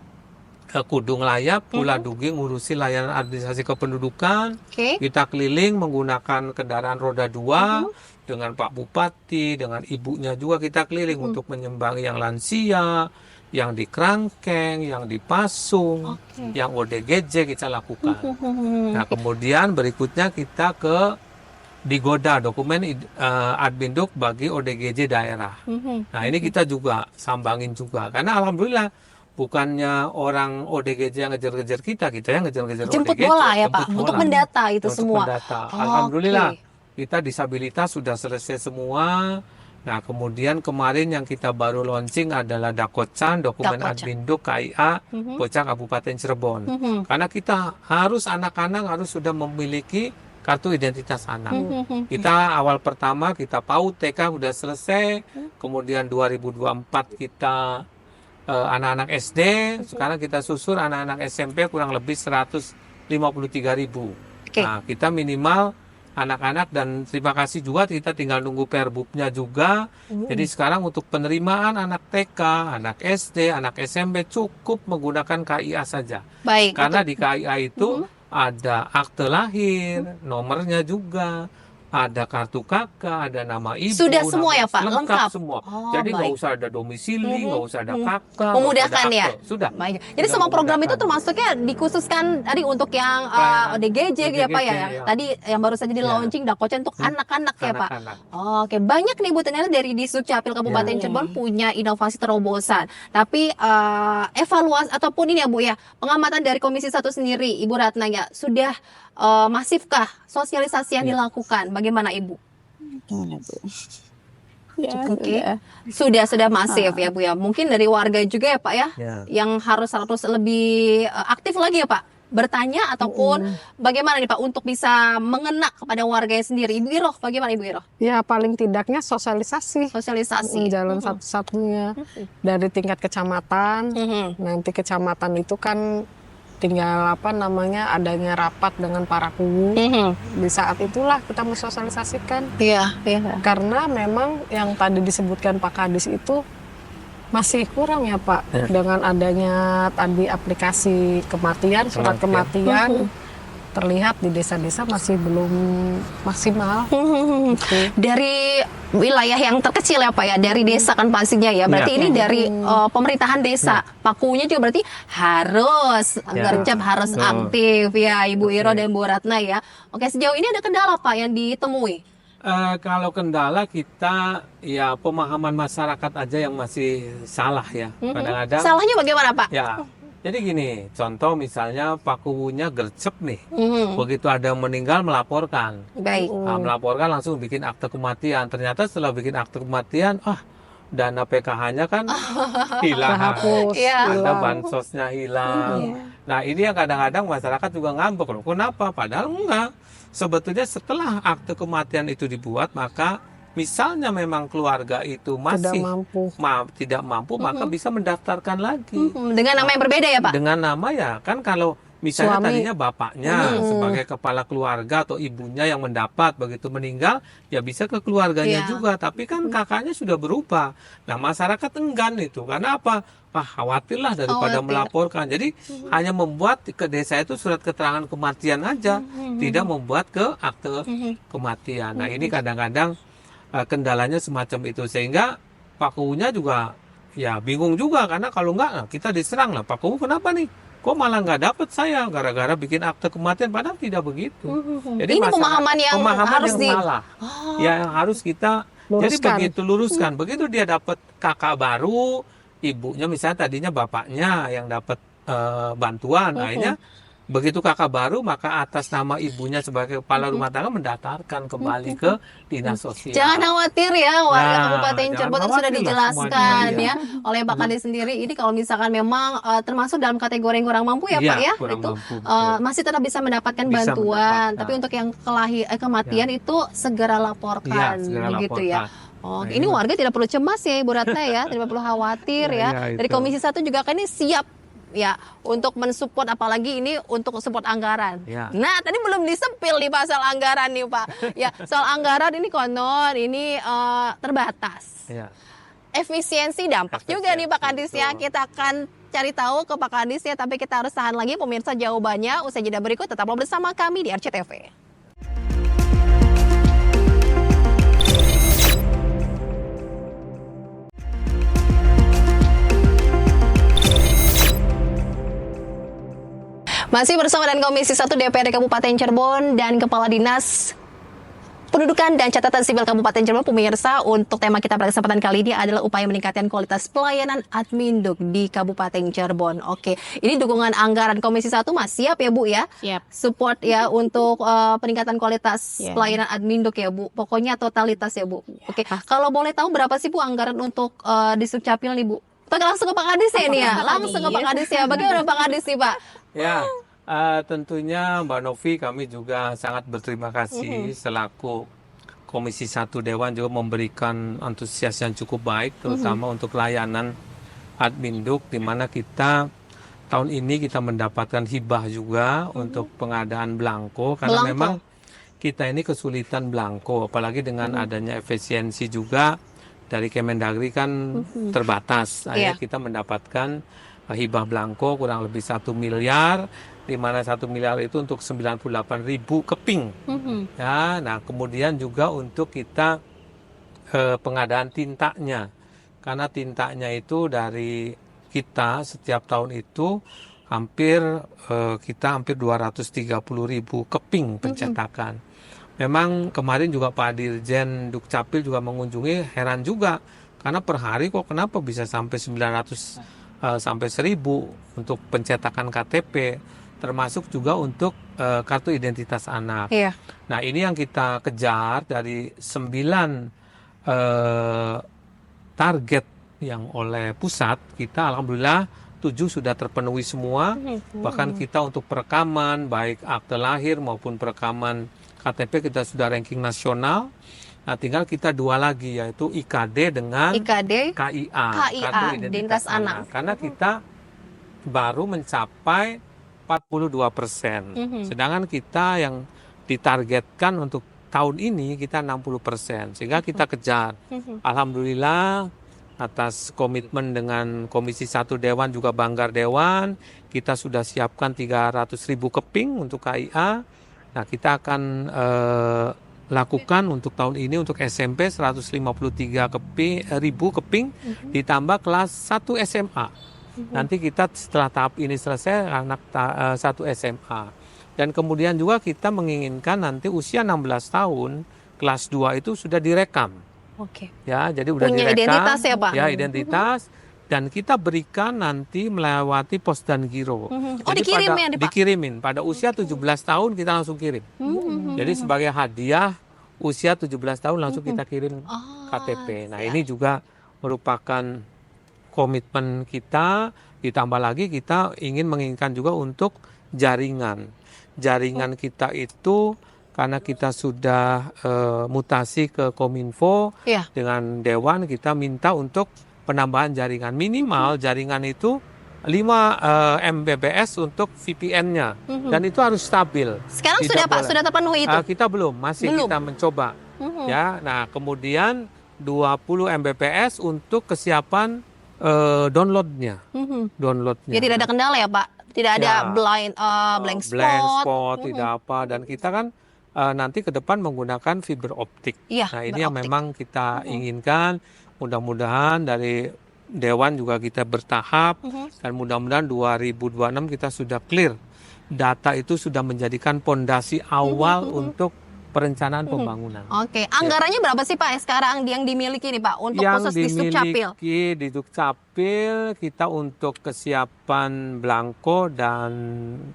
ke Kudung Layap, Pula Dugi ngurusi layanan administrasi kependudukan. Oke. Kita keliling menggunakan kendaraan roda 2 dengan Pak Bupati, dengan ibunya juga kita keliling untuk menyembangi yang lansia, yang di Kerangkeng, yang di Pasung, yang ODGJ kita lakukan. Nah, kemudian berikutnya kita ke Digoda, dokumen Adbinduk bagi ODGJ daerah. Nah, ini kita juga sambangin juga, karena alhamdulillah bukannya orang ODGJ yang ngejar-ngejar kita yang ngejar-ngejar Jemput ODGJ. bola ya Pak jemput untuk bola. mendata itu Untuk semua. mendata. Oke. Alhamdulillah kita disabilitas sudah selesai semua. Nah, kemudian kemarin yang kita baru launching adalah Dakocan, dokumen Dakocan. Adbinduk KIA Bocah Kabupaten Cirebon. Karena kita harus anak-anak harus sudah memiliki kartu identitas anak. Kita awal pertama kita PAUD TK sudah selesai, kemudian 2024 kita anak-anak SD, sekarang kita susur anak-anak SMP kurang lebih 153.000. Oke. Nah, kita minimal anak-anak, dan terima kasih juga kita tinggal nunggu perbubnya juga. Jadi sekarang untuk penerimaan anak TK, anak SD, anak SMP cukup menggunakan KIA saja. Baik. Karena di KIA itu ada akte lahir, nomornya juga, ada kartu kakak, ada nama ibu. Sudah semua nama- ya, Pak? Lengkap? semua. Oh, Jadi nggak baik. usah ada domisili, nggak usah ada kakak. Memudahkan nggak usah ya? ada akte. Sudah. Baik. Jadi Sudah semua program itu memudahkan. termasuknya dikhususkan tadi untuk yang Pelayanan ODGJ ya Pak ya. ODGJ, ya. Tadi yang baru saja di Ya. launching Dakocan untuk anak-anak ya Pak. Anak-anak. Oke, banyak nih Bu ternyata dari Disduk Capil Kabupaten Cirebon punya inovasi terobosan. Tapi evaluasi ataupun ini ya Bu ya, pengamatan dari Komisi 1 sendiri, Ibu Ratna ya, sudah masifkah sosialisasi yang dilakukan? Bagaimana Ibu? Gimana, Bu? Ya, Oke. sudah. Sudah masif ya Bu ya. Mungkin dari warga juga ya Pak ya, Ya. yang harus lebih aktif lagi ya Pak, bertanya ataupun bagaimana nih Pak untuk bisa mengena kepada warganya sendiri. Ibu Iroh, bagaimana Ibu Iroh? Ya paling tidaknya sosialisasi. Sosialisasi. Jalan satu-satunya dari tingkat kecamatan. Mhm. Nanti kecamatan itu kan tinggal adanya rapat dengan para kuwu. Mhm. Di saat itulah kita mensosialisasikan. Iya, iya. Karena memang yang tadi disebutkan Pak Kadis itu masih kurang ya Pak, Ya. dengan adanya tadi aplikasi kematian, surat kematian, terlihat di desa-desa masih belum maksimal. Gitu. Dari wilayah yang terkecil ya Pak ya, dari desa kan pastinya ya. Berarti Ya. ini dari pemerintahan desa. Pakunya juga berarti harus gercep, harus Betul. aktif ya Ibu Iroh Oke. dan Bu Ratna ya. Oke, sejauh ini ada kendala Pak yang ditemui? Kalau kendala kita ya pemahaman masyarakat aja yang masih salah ya. Kadang-kadang Salahnya bagaimana Pak? ya. Jadi gini, contoh misalnya Pak Kuwunya gercep nih. Mhm. Begitu ada yang meninggal melaporkan. Baik. Nah, melaporkan langsung bikin akte kematian. Ternyata setelah bikin akte kematian, dana PKH-nya kan hilang. Terhapus, Iya. Ada hilang. bansosnya hilang. Nah, ini yang kadang-kadang masyarakat juga ngambek loh. Kenapa? Padahal enggak. Sebetulnya setelah akte kematian itu dibuat, maka misalnya memang keluarga itu Tidak masih mampu. tidak mampu, maka bisa mendaftarkan lagi. Dengan nama yang berbeda ya Pak? Dengan nama ya, kan kalau misalnya Suami. tadinya bapaknya sebagai kepala keluarga atau ibunya yang mendapat, begitu meninggal ya bisa ke keluarganya Iya. juga, tapi kan kakaknya sudah berubah. Nah, masyarakat enggan itu karena apa? Khawatirlah daripada Khawatir. melaporkan. Jadi hanya membuat ke desa itu surat keterangan kematian aja, tidak membuat ke akte kematian. Nah, ini kadang-kadang kendalanya semacam itu, sehingga Pak Kuwunya juga ya bingung juga, karena kalau enggak nah, kita diserang lah, Pak Kuwu kenapa nih kok malah nggak dapat saya gara-gara bikin akte kematian, padahal tidak begitu. Jadi Ini pemahaman yang harus salah. Yang harus kita jadi Luruskan. begitu luruskan. Begitu dia dapat kakak baru, ibunya misalnya tadinya bapaknya yang dapat bantuan, akhirnya begitu kakak baru maka atas nama ibunya sebagai kepala rumah tangga mendaftarkan kembali ke dinas sosial. Jangan khawatir ya warga Nah, Kabupaten jangan Cirebon itu sudah khawatir lah dijelaskan semuanya, ya oleh Pak Kades sendiri. Ini kalau misalkan memang termasuk dalam kategori yang kurang mampu ya Iya, Pak ya, kurang itu mampu, betul. masih tetap bisa mendapatkan Bisa bantuan. mendapatkan. Tapi untuk yang kematian itu segera laporkan, Iya, segera begitu ya. laporkan. Oh, Nah, ini ini warga tidak perlu cemas ya Ibu Ratna ya, tidak perlu khawatir Ya, ya. ya, Dari itu. Komisi 1 juga kan ini siap ya untuk mensupport, apalagi ini untuk support anggaran. Ya. Nah, tadi belum disepil nih Pak soal anggaran nih Pak. Ya, soal anggaran ini konon ini terbatas. Ya. Efisiensi dampak juga nih Pak Kadis ya. betul. Kita akan cari tahu ke Pak Kadis ya, tapi kita harus tahan lagi pemirsa jawabannya usai jeda berikut. Tetaplah bersama kami di RCTV. Masih bersama dengan Komisi 1 DPRD Kabupaten Cirebon dan Kepala Dinas Pendudukan dan Catatan Sipil Kabupaten Cirebon. Pemirsa, untuk tema kita pada kesempatan kali ini adalah upaya meningkatkan kualitas pelayanan Adminduk di Kabupaten Cirebon. Oke, ini dukungan anggaran Komisi 1 Mas siap ya Bu ya? Siap. Support ya untuk peningkatan kualitas Ya. pelayanan Adminduk ya Bu. Pokoknya totalitas ya Bu. Oke, kalau boleh tahu berapa sih Bu anggaran untuk di Sukcapil nih Bu? Kita langsung ke Pak Kadis ya ini ya. Langsung ke Pak Kadis ya. Bagaimana Pak Kadis nih Pak? Ya, tentunya Mbak Novi, kami juga sangat berterima kasih selaku Komisi 1 Dewan juga memberikan antusias yang cukup baik, terutama untuk layanan Adminduk, di mana kita tahun ini kita mendapatkan hibah juga untuk pengadaan belangko, karena Belangko. memang kita ini kesulitan belangko, apalagi dengan adanya efisiensi juga dari Kemendagri kan terbatas. Akhirnya Iya. kita mendapatkan hibah belangko kurang lebih 1 miliar, di mana 1 miliar itu untuk 98.000 keping. Ya, nah kemudian juga untuk kita pengadaan tintanya, karena tintanya itu dari kita setiap tahun itu kita hampir 230.000 keping pencetakan. Memang kemarin juga Pak Dirjen Dukcapil juga mengunjungi, heran juga karena per hari kok kenapa bisa sampai 900 sampai 1.000 untuk pencetakan KTP, termasuk juga untuk kartu identitas anak. Iya. Nah, ini yang kita kejar dari 9 target yang oleh pusat, kita alhamdulillah 7 sudah terpenuhi semua. Bahkan kita untuk perekaman baik akte lahir maupun perekaman KTP kita sudah ranking nasional. Nah, tinggal kita 2 lagi, yaitu IKD dengan IKD, KIA, KIA, Kartu Identitas Anak. Karena kita baru mencapai 42%. Sedangkan kita yang ditargetkan untuk tahun ini kita 60%. Sehingga kita kejar. Alhamdulillah atas komitmen dengan Komisi 1 Dewan juga Banggar Dewan, kita sudah siapkan 300.000 keping untuk KIA. Nah, kita akan lakukan untuk tahun ini untuk SMP 153.000 keping ditambah kelas 1 SMA. Nanti kita setelah tahap ini selesai anak 1 SMA. Dan kemudian juga kita menginginkan nanti usia 16 tahun kelas 2 itu sudah direkam. Oke. Ya, jadi udah Punya direkam. identitas ya, Pak? Ya, identitas. Dan kita berikan nanti melewati pos dan giro. Oh, dikirim ya, Pak? Dikirimin. Pada usia 17 tahun kita langsung kirim. Jadi sebagai hadiah usia 17 tahun langsung kita kirim KTP. Nah, ini juga merupakan komitmen kita. Ditambah lagi kita menginginkan juga untuk jaringan. Jaringan kita itu karena kita sudah mutasi ke Kominfo Iya. dengan Dewan, kita minta untuk penambahan jaringan. Minimal jaringan itu 5 Mbps untuk VPN-nya. Dan itu harus stabil. Sekarang Tidak sudah Pak, boleh. sudah terpenuhi itu? Kita belum, masih Belum. kita mencoba. Ya, nah kemudian 20 Mbps untuk kesiapan downloadnya. Downloadnya. Ya tidak ada kendala ya Pak? Tidak ada Ya. blank spot? tidak apa. Dan kita kan nanti ke depan menggunakan fiber optik. Iya, Nah, ini fiber yang optik. memang kita inginkan. Mudah-mudahan dari Dewan juga kita bertahap, dan mudah-mudahan 2026 kita sudah clear. Data itu sudah menjadikan pondasi awal untuk perencanaan pembangunan. Oke, anggarannya berapa sih Pak sekarang yang dimiliki nih Pak untuk Yang khusus di Dukcapil? dimiliki di Dukcapil kita untuk kesiapan belangko dan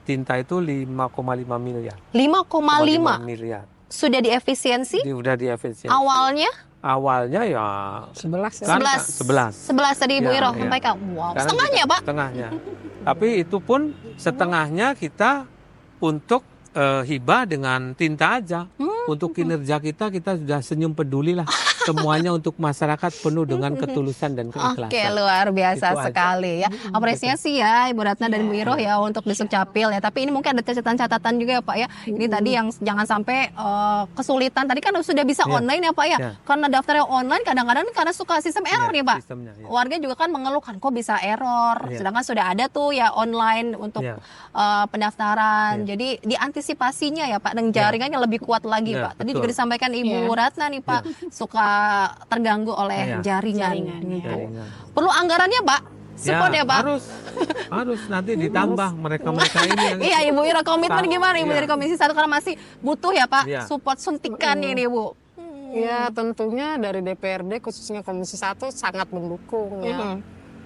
tinta itu 5,5 miliar. 5,5 miliar. sudah diefisiensi? Udah diefisiensi. Awalnya ya 11 ya. kan 11 tadi Ibu Ya, Iro ya. sampaikan. Wow, Karena setengahnya Pak. Setengahnya. Tapi itu pun setengahnya kita untuk hibah dengan tinta aja. Untuk kinerja kita sudah senyum peduli lah. Semuanya untuk masyarakat penuh dengan ketulusan dan keikhlasan. Oke, luar biasa Itu aja. sekali ya. Apresiasi ya Ibu Ratna dan Ibu Iro ya untuk di Dukcapil ya. Tapi ini mungkin ada catatan-catatan juga ya Pak ya. Ini tadi yang jangan sampai kesulitan. Tadi kan sudah bisa Ya. online ya Pak ya. Ya. Karena daftarnya online kadang-kadang karena suka sistem error nih Pak. Sistemnya, ya. Warga juga kan mengeluhkan kok bisa error. Ya. Sedangkan sudah ada tuh ya online untuk Ya. pendaftaran. Ya. Jadi diantisipasinya ya Pak, dan jaringannya lebih kuat lagi Ya, Pak. Tadi betul. juga disampaikan Ibu Ya. Ratna nih Pak, suka terganggu oleh Ya. jaringan. Jaringannya. Gitu. Jaringan. Perlu anggarannya Pak, support ya, Pak. Harus nanti ditambah mereka ini yang Iya Ibu Ira, komitmen gimana Ibu Iya. dari Komisi 1 karena masih butuh ya Pak Iya. support suntikannya ini Ibu. Ya tentunya dari DPRD khususnya Komisi 1 sangat mendukung ya.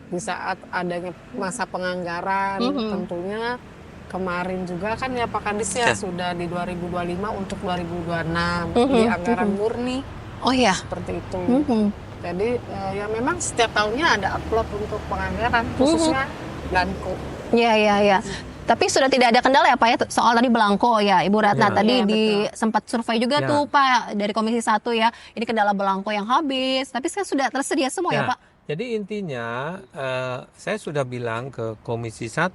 Di saat adanya masa penganggaran tentunya kemarin juga kan ya Pak Kadis ya Ya. sudah di 2025 untuk 2026 di anggaran murni Oh iya. seperti itu. Jadi ya memang setiap tahunnya ada upload untuk penganggaran khususnya Blanko. Iya. Tapi sudah tidak ada kendala ya Pak ya soal tadi belangko ya Ibu Ratna Ya. tadi Ya, sempat survei juga Ya. tuh Pak dari Komisi 1 ya. Ini kendala belangko yang habis, tapi sekarang sudah tersedia semua ya Pak. Jadi intinya saya sudah bilang ke Komisi 1,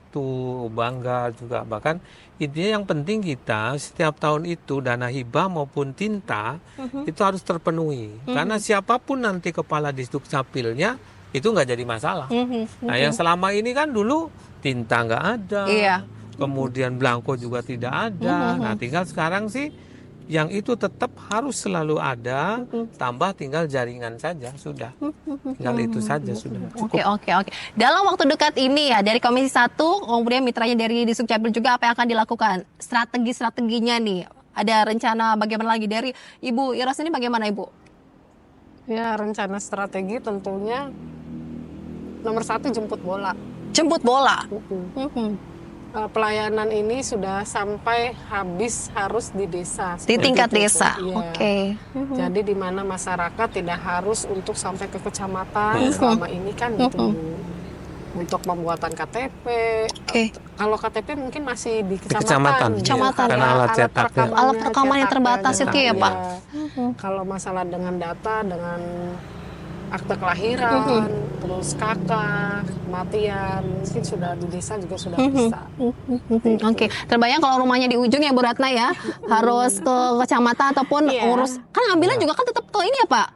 Bangga juga, bahkan intinya yang penting kita setiap tahun itu dana hibah maupun tinta itu harus terpenuhi. Karena siapapun nanti kepala di Dukcapilnya itu nggak jadi masalah. Nah yang selama ini kan dulu tinta nggak ada, Iya. kemudian belangko juga tidak ada. Nah tinggal sekarang sih yang itu tetap harus selalu ada, tambah tinggal jaringan saja sudah. Tinggal itu saja sudah cukup. Oke. Dalam waktu dekat ini ya dari Komisi 1 kemudian mitranya dari Dukcapil juga apa yang akan dilakukan? Strategi-strateginya nih. Ada rencana bagaimana lagi dari Ibu Ira ini bagaimana Ibu? Ya rencana strategi tentunya nomor 1 jemput bola. Jemput bola. Pelayanan ini sudah sampai habis harus di desa. Di seperti tingkat itu, desa. Iya. Oke. Jadi di mana masyarakat tidak harus untuk sampai ke kecamatan selama ini kan gitu. Untuk pembuatan KTP. Oke. Kalau KTP mungkin masih di kecamatan. kecamatan. Kecamatan. Karena alat cetak ya. Alat rekaman yang terbatas cetak, itu ya, Pak? Kalau masalah dengan data, dengan akte kelahiran, terus kakak, kematian, mungkin sudah di desa juga sudah bisa. Oke, terbayang kalau rumahnya di ujung ya Bu Ratna ya, harus ke kecamatan ataupun Iya. urus, kan ambilnya juga kan tetap ke ini ya Pak,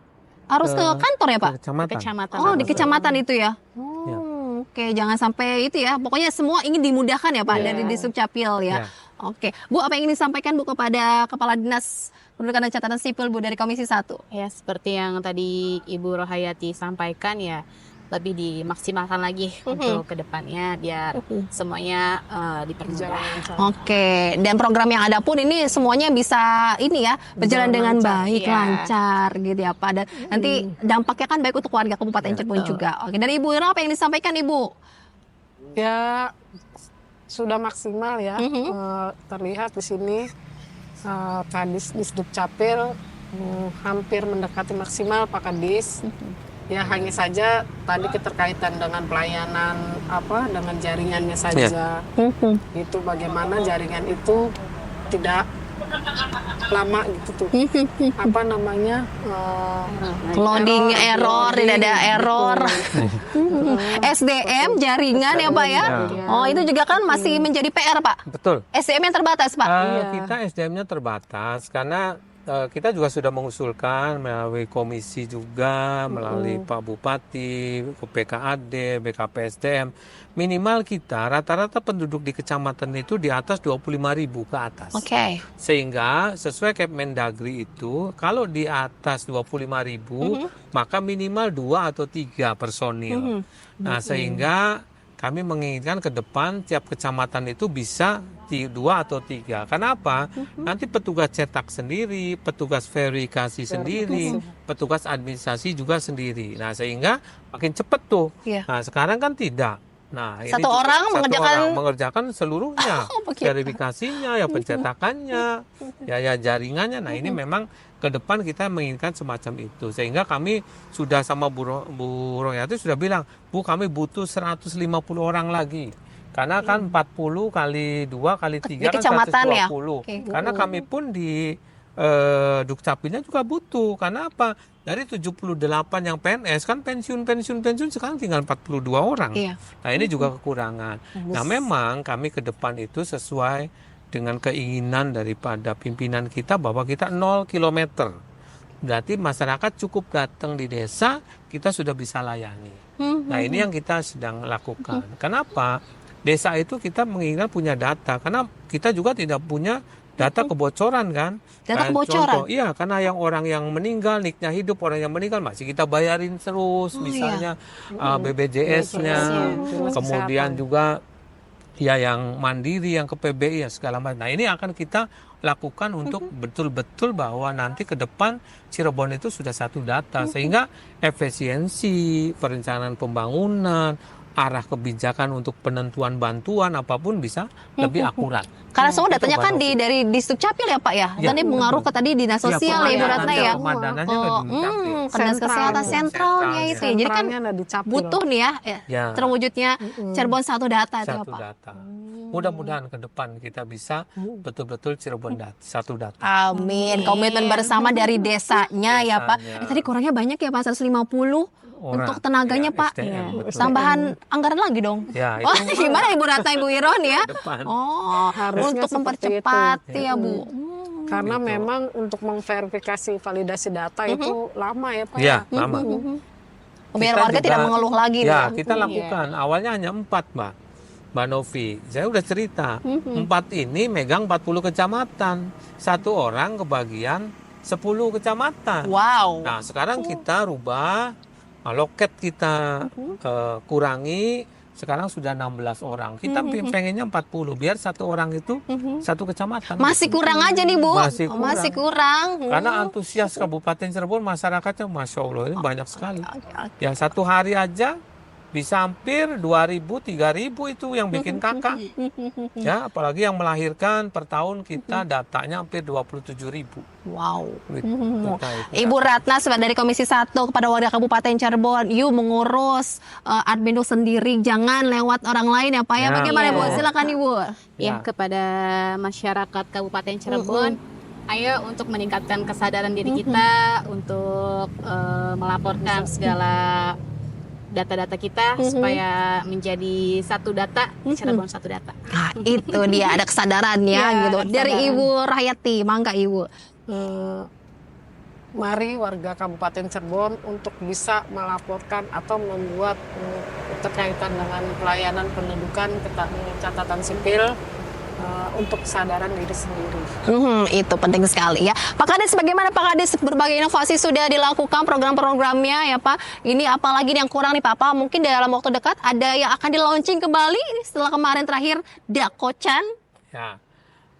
harus ke kantor ya Pak? Kecamatan. Kecamatan. Oh di kecamatan itu ya? Ya. Oke, jangan sampai itu ya, pokoknya semua ingin dimudahkan ya Pak Iya. dari Dukcapil ya. Ya. Oke, Bu apa yang ingin disampaikan Bu kepada Kepala Dinas Pendudukan dan Catatan Sipil Bu dari Komisi 1? Ya, seperti yang tadi Ibu Rohayati sampaikan ya, lebih dimaksimalkan lagi untuk kedepannya biar semuanya dipermudah. Jalan lancar. Oke, dan program yang ada pun ini semuanya bisa ini ya berjalan dengan lancar, baik, iya. lancar gitu ya Pak. Dan nanti dampaknya kan baik untuk warga Kabupaten Cirebon juga. Oke, dari Ibu Ira apa yang disampaikan Ibu? Ya sudah maksimal ya, terlihat di sini Kadis Dukcapil hampir mendekati maksimal Pak Kadis. Ya hanya saja tadi keterkaitan dengan pelayanan dengan jaringannya saja. Itu bagaimana jaringan itu tidak lama gitu tuh. Loading error, tidak ada error. SDM jaringan ya Pak ya. Oh, itu juga kan masih menjadi PR Pak. Betul. SDM yang terbatas Pak. Kita SDM-nya terbatas karena kita juga sudah mengusulkan melalui komisi juga, melalui Pak Bupati, PKAD, BKPSDM, minimal kita rata-rata penduduk di kecamatan itu di atas 25.000 ke atas. Oke. Sehingga sesuai Kemendagri itu, kalau di atas 25.000, maka minimal 2 atau 3 personil. Nah, sehingga kami menginginkan ke depan tiap kecamatan itu bisa 2 atau 3. Kenapa? Nanti petugas cetak sendiri, petugas verifikasi sendiri, petugas administrasi juga sendiri. Nah, sehingga makin cepat tuh. Iya. Nah, sekarang kan tidak. Nah, Satu orang mengerjakan seluruhnya, verifikasinya, ya pencetakannya, ya jaringannya. Nah, ini memang ke depan kita menginginkan semacam itu. Sehingga kami sudah sama Bu Royati sudah bilang, Bu, kami butuh 150 orang lagi. Karena kan 40 kali 2 kali 3 kan 120. Ya? Karena kami pun di Dukcapilnya juga butuh. Karena apa? Dari 78 yang PNS kan pensiun sekarang tinggal 42 orang. Iya. Nah, ini juga kekurangan. Nah, memang kami ke depan itu sesuai dengan keinginan daripada pimpinan kita bahwa kita 0 kilometer. Berarti masyarakat cukup datang di desa, kita sudah bisa layani. Nah, ini yang kita sedang lakukan. Kenapa? Desa itu kita menginginkan punya data, karena kita juga tidak punya data kebocoran kan. Data kebocoran? Contoh, iya, karena yang orang yang meninggal, niknya hidup, orang yang meninggal masih kita bayarin terus, misalnya BPJS-nya, kemudian juga ya yang mandiri, yang ke PBI, ya segala macam. Nah, ini akan kita lakukan untuk betul-betul bahwa nanti ke depan Cirebon itu sudah satu data, sehingga efisiensi perencanaan pembangunan, arah kebijakan untuk penentuan bantuan apapun bisa lebih akurat. Karena semua datanya kan dari Dukcapil ya Pak ya? Tadi mengaruh ke tadi Dinas Sosial ya Ibu Ratna ya? Ke Dinas Kesehatan sentralnya itu ya. Jadi kan butuh nih ya, terwujudnya Cirebon satu data itu ya Pak? Data. Mudah-mudahan ke depan kita bisa betul-betul Cirebon satu data. Amin. Komitmen bersama dari desanya ya Pak. Tadi kurangnya banyak ya Pak, 150 untuk tenaganya Pak. Tambahan anggaran lagi dong. Ya, itu gimana Ibu Ratna, Ibu Iron ya? Harusnya untuk mempercepat ya Bu. Karena memang untuk memverifikasi validasi data itu lama ya Pak. Ya, lama. Biar warga tidak mengeluh lagi. Ya, kita lakukan. Awalnya hanya 4 Mbak Novi. Saya udah cerita. 4 ini megang 40 kecamatan. 1 orang kebagian 10 kecamatan. Wow. Nah, sekarang kita rubah loket, kita kurangi, sekarang sudah 16 orang. Kita pengennya 40, biar 1 orang itu 1 kecamatan. Masih kurang aja nih Bu. Masih kurang. Karena antusias Kabupaten Cirebon, masyarakatnya Masya Allah ini banyak sekali. Ya, 1 hari aja bisa hampir 2.000, 3.000 itu yang bikin kakak. Ya, apalagi yang melahirkan per tahun kita datanya hampir 27.000. Wow. Ibu Ratna dari Komisi 1 kepada warga Kabupaten Cirebon, yuk mengurus admin sendiri, jangan lewat orang lain ya Pak ya. Bagaimana Ibu? Silakan Ibu. Ya, kepada masyarakat Kabupaten Cirebon, ayo untuk meningkatkan kesadaran diri kita untuk melaporkan segala data-data kita supaya menjadi satu data, Cirebon satu data. Nah, itu dia ada kesadarannya gitu. Dari Ibu Rahayati, mangga Ibu. Mari warga Kabupaten Cirebon untuk bisa melaporkan atau membuat terkaitan dengan pelayanan pendudukan catatan sipil untuk kesadaran diri sendiri. Itu penting sekali ya. Pak Kades, bagaimana Pak Kades, berbagai inovasi sudah dilakukan program-programnya ya Pak. Ini apalagi yang kurang nih Pak? Mungkin dalam waktu dekat ada yang akan di launching kembali setelah kemarin terakhir Dakocan. Ya.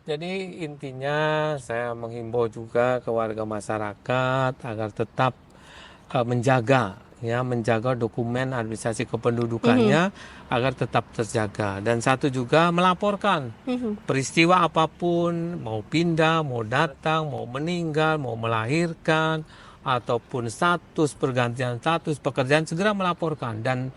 Jadi intinya saya menghimbau juga ke warga masyarakat agar tetap menjaga dokumen administrasi kependudukannya agar tetap terjaga. Dan satu juga melaporkan peristiwa apapun, mau pindah, mau datang, mau meninggal, mau melahirkan, ataupun status, pergantian status, pekerjaan, segera melaporkan. Dan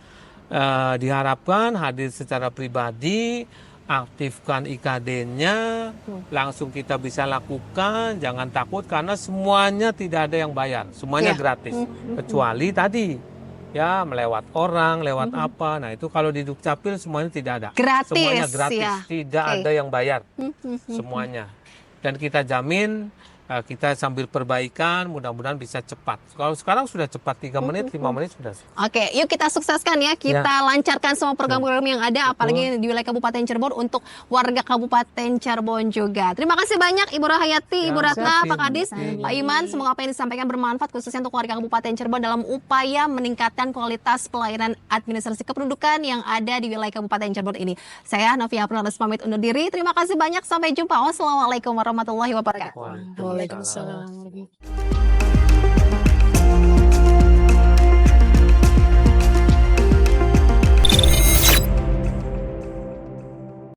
diharapkan hadir secara pribadi, aktifkan IKD-nya, langsung kita bisa lakukan, jangan takut karena semuanya tidak ada yang bayar, semuanya gratis, kecuali tadi ya melewat orang, lewat apa. Nah itu kalau di Dukcapil semuanya tidak ada, semuanya gratis, tidak ada yang bayar, semuanya. Dan kita jamin kita sambil perbaikan, mudah-mudahan bisa cepat. Kalau sekarang sudah cepat 3 menit, 5 menit sudah. Oke, yuk kita sukseskan ya. Kita lancarkan semua program-program yang ada, apalagi di wilayah Kabupaten Cirebon untuk warga Kabupaten Cirebon juga. Terima kasih banyak Ibu Rahayati, Ibu Ratna, Pak Kadis, Pak Iman. Semoga apa yang disampaikan bermanfaat khususnya untuk warga Kabupaten Cirebon dalam upaya meningkatkan kualitas pelayanan administrasi kependudukan yang ada di wilayah Kabupaten Cirebon ini. Saya Novia April harus pamit undur diri. Terima kasih banyak. Sampai jumpa. Wassalamualaikum warahmatullahi wabarakatuh. Waalaikumsalam.